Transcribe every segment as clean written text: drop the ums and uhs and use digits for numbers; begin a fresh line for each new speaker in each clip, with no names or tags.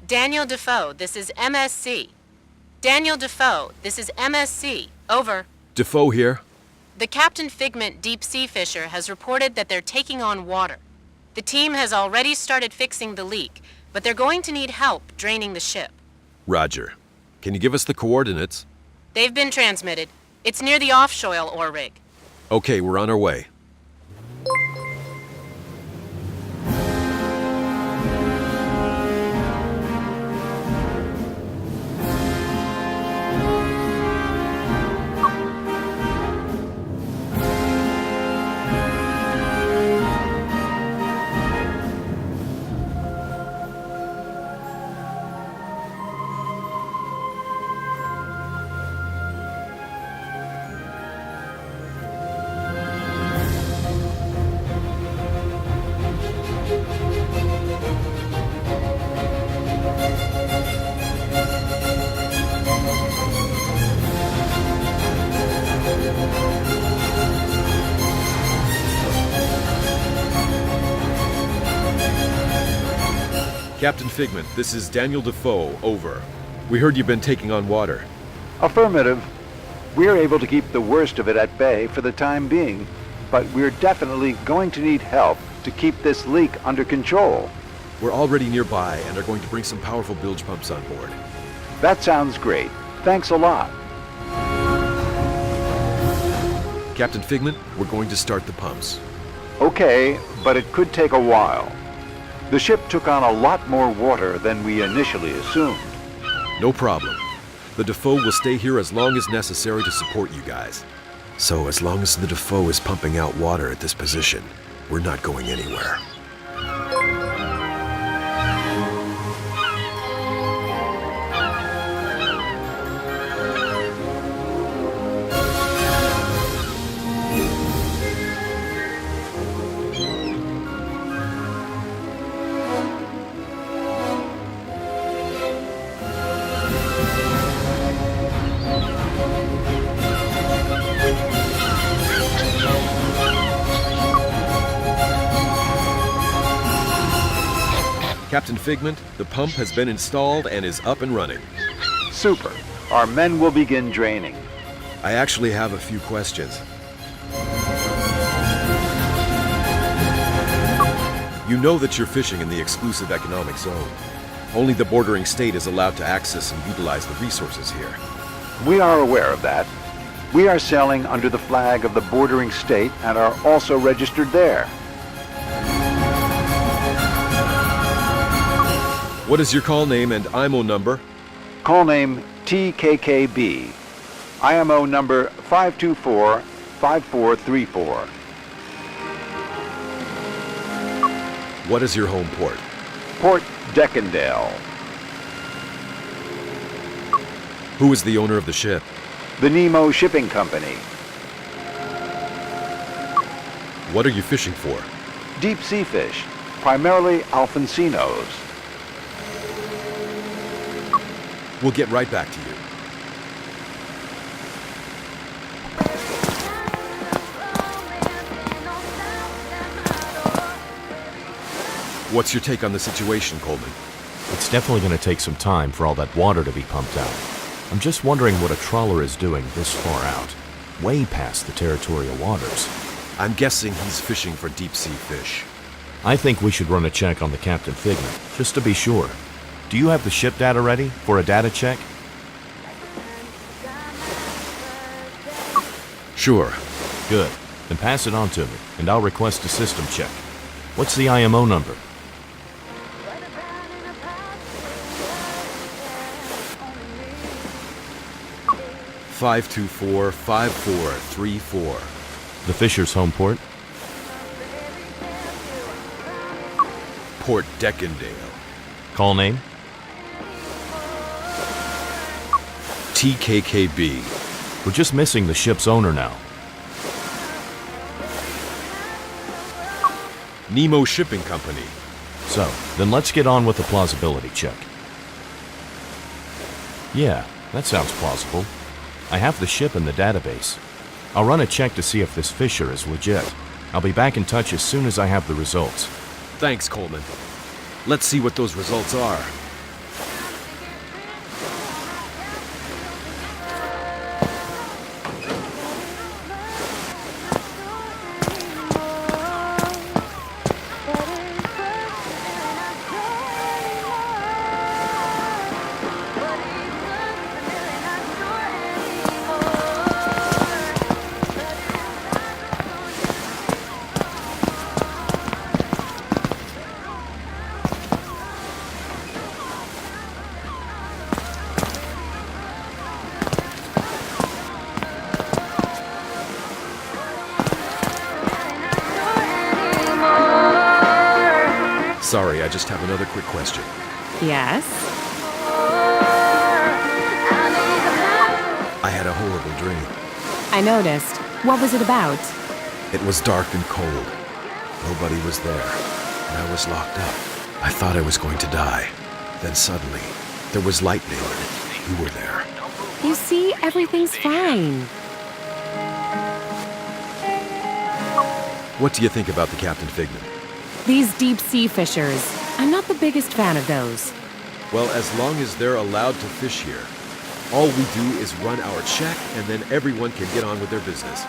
Daniel Defoe, this is MSC. Daniel Defoe, this is MSC. Over.
Defoe here.
The Captain Figment deep sea fisher has reported that they're taking on water. The team has already started fixing the leak, but they're going to need help draining the ship.
Roger. Can you give us the coordinates?
They've been transmitted. It's near the offshore ore rig.
Okay, we're on our way. Captain Figment, this is Daniel Defoe, over. We heard you've been taking on water.
Affirmative. We're able to keep the worst of it at bay for the time being, but we're definitely going to need help to keep this leak under control.
We're already nearby and are going to bring some powerful bilge pumps on board.
That sounds great. Thanks a lot.
Captain Figment, we're going to start the pumps.
Okay, but it could take a while. The ship took on a lot more water than we initially assumed.
No problem. The Defoe will stay here as long as necessary to support you guys. So as long as the Defoe is pumping out water at this position, we're not going anywhere. Captain Figment, the pump has been installed and is up and running.
Super. Our men will begin draining.
I actually have a few questions. You know that you're fishing in the exclusive economic zone. Only the bordering state is allowed to access and utilize the resources here.
We are aware of that. We are sailing under the flag of the bordering state and are also registered there.
What is your call name and IMO number?
Call name TKKB. IMO number 524-5434.
What is your home port?
Port Deckendale.
Who is the owner of the ship?
The Nemo Shipping Company.
What are you fishing for?
Deep sea fish, primarily Alfonsinos.
We'll get right back to you. What's your take on the situation, Coleman?
It's definitely going to take some time for all that water to be pumped out. I'm just wondering what a trawler is doing this far out, way past the territorial waters.
I'm guessing he's fishing for deep-sea fish.
I think we should run a check on the Captain Figment, just to be sure. Do you have the ship data ready for a data check?
Sure.
Good. Then pass it on to me, and I'll request a system check. What's the IMO number?
(524-5434).
The Fisher's home port?
Port Deckendale.
Call name?
TKKB.
We're just missing the ship's owner now.
Nemo Shipping Company.
So, then let's get on with the plausibility check. Yeah, that sounds plausible. I have the ship in the database. I'll run a check to see if this Fisher is legit. I'll be back in touch as soon as I have the results.
Thanks, Coleman. Let's see what those results are. Sorry, I just have another quick question.
Yes?
I had a horrible dream.
I noticed. What was it about?
It was dark and cold. Nobody was there, and I was locked up. I thought I was going to die. Then suddenly, there was lightning. You were there.
You see, everything's fine.
What do you think about the Captain Figment?
These deep-sea fishers. I'm not the biggest fan of those.
Well, as long as they're allowed to fish here, all we do is run our check, and then everyone can get on with their business.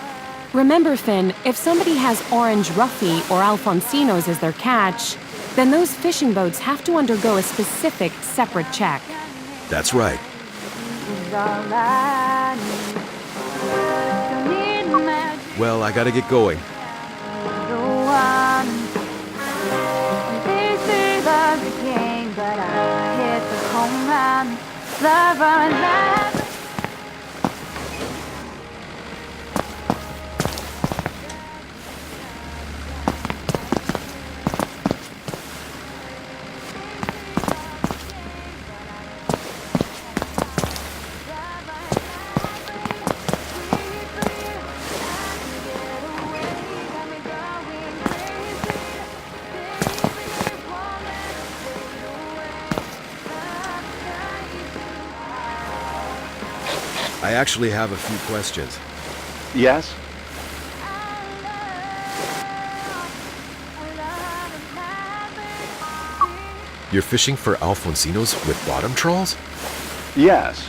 Remember, Finn, if somebody has orange roughy or Alfonsinos as their catch, then those fishing boats have to undergo a specific, separate check.
That's right. Well, I gotta get going. I actually have a few questions.
Yes?
You're fishing for Alfonsinos with bottom trawls?
Yes.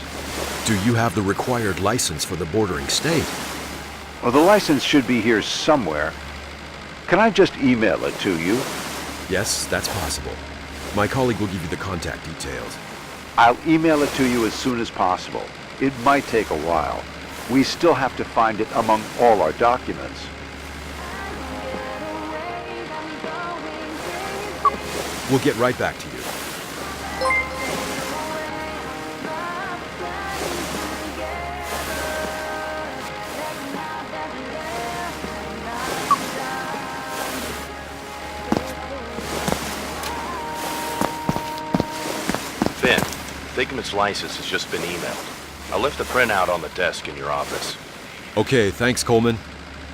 Do you have the required license for the bordering state?
Well, the license should be here somewhere. Can I just email it to you?
Yes, that's possible. My colleague will give you the contact details.
I'll email it to you as soon as possible. It might take a while. We still have to find it among all our documents.
We'll get right back to you.
Finn, Figment's license has just been emailed. I left the printout on the desk in your office.
Okay, thanks, Coleman.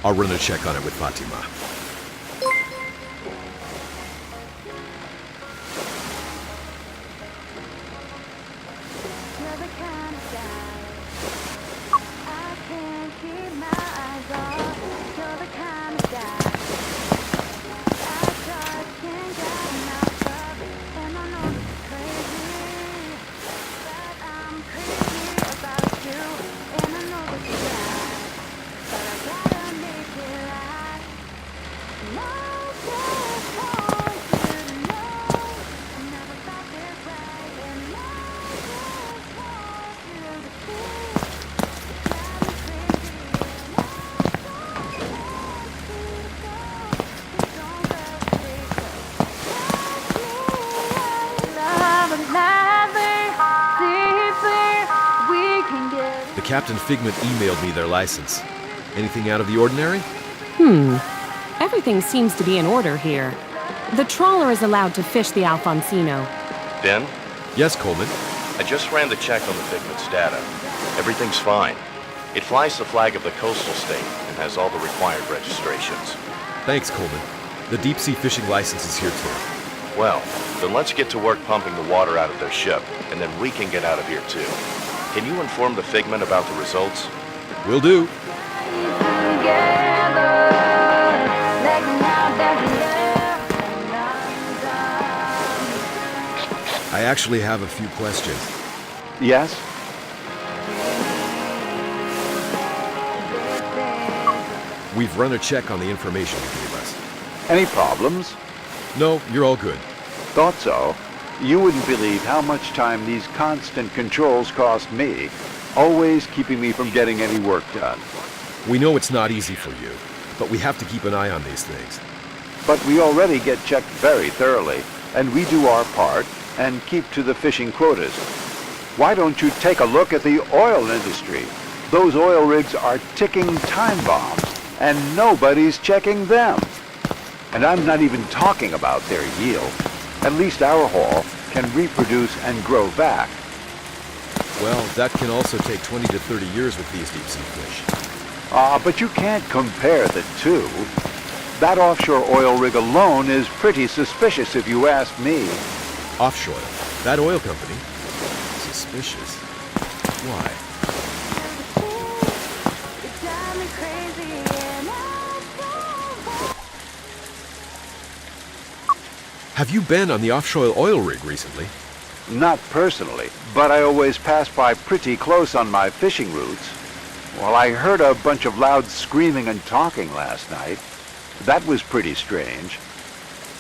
I'll run a check on it with Fatima. Captain Figment emailed me their license. Anything out of the ordinary?
Everything seems to be in order here. The trawler is allowed to fish the Alfonsino.
Ben,
Yes, Coleman.
I just ran the check on the Figment's data. Everything's fine. It flies the flag of the coastal state and has all the required registrations.
Thanks, Coleman. The deep-sea fishing license is here, too.
Well, then let's get to work pumping the water out of their ship, and then we can get out of here too. Can you inform the Figment about the results?
Will do. I actually have a few questions.
Yes?
We've run a check on the information you gave us.
Any problems?
No, you're all good.
Thought so. You wouldn't believe how much time these constant controls cost me, always keeping me from getting any work done.
We know it's not easy for you, but we have to keep an eye on these things.
But we already get checked very thoroughly, and we do our part and keep to the fishing quotas. Why don't you take a look at the oil industry? Those oil rigs are ticking time bombs, and nobody's checking them. And I'm not even talking about their yield. At least our haul can reproduce and grow back.
Well, that can also take 20 to 30 years with these deep-sea fish.
But you can't compare the two. That offshore oil rig alone is pretty suspicious if you ask me.
Offshore? That oil company? Suspicious. Why? Have you been on the offshore oil rig recently?
Not personally, but I always pass by pretty close on my fishing routes. Well, I heard a bunch of loud screaming and talking last night. That was pretty strange.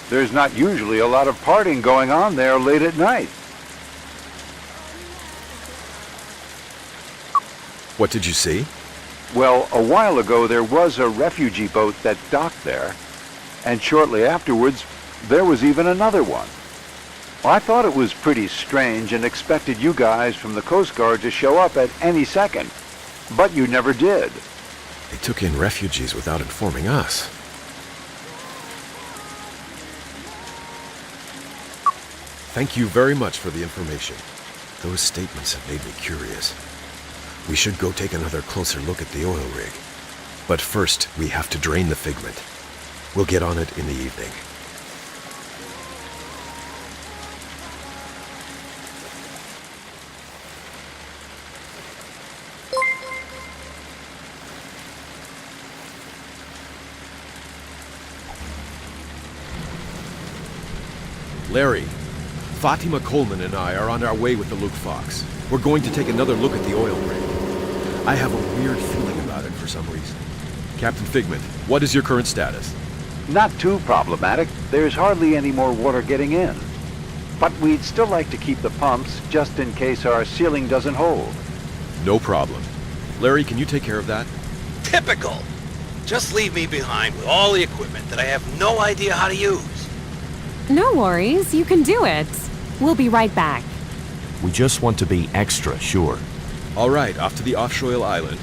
There's not usually a lot of partying going on there late at night.
What did you see?
Well, a while ago there was a refugee boat that docked there, and shortly afterwards there was even another one. Well, I thought it was pretty strange and expected you guys from the Coast Guard to show up at any second, but you never did.
They took in refugees without informing us. Thank you very much for the information. Those statements have made me curious. We should go take another closer look at the oil rig. But first, we have to drain the figment. We'll get on it in the evening. Larry, Fatima Coleman and I are on our way with the Luke Fox. We're going to take another look at the oil rig. I have a weird feeling about it for some reason. Captain Figment, what is your current status?
Not too problematic. There's hardly any more water getting in. But we'd still like to keep the pumps just in case our ceiling doesn't hold.
No problem. Larry, can you take care of that?
Typical! Just leave me behind with all the equipment that I have no idea how to use.
No worries, you can do it. We'll be right back.
We just want to be extra sure.
All right, off to the offshore island.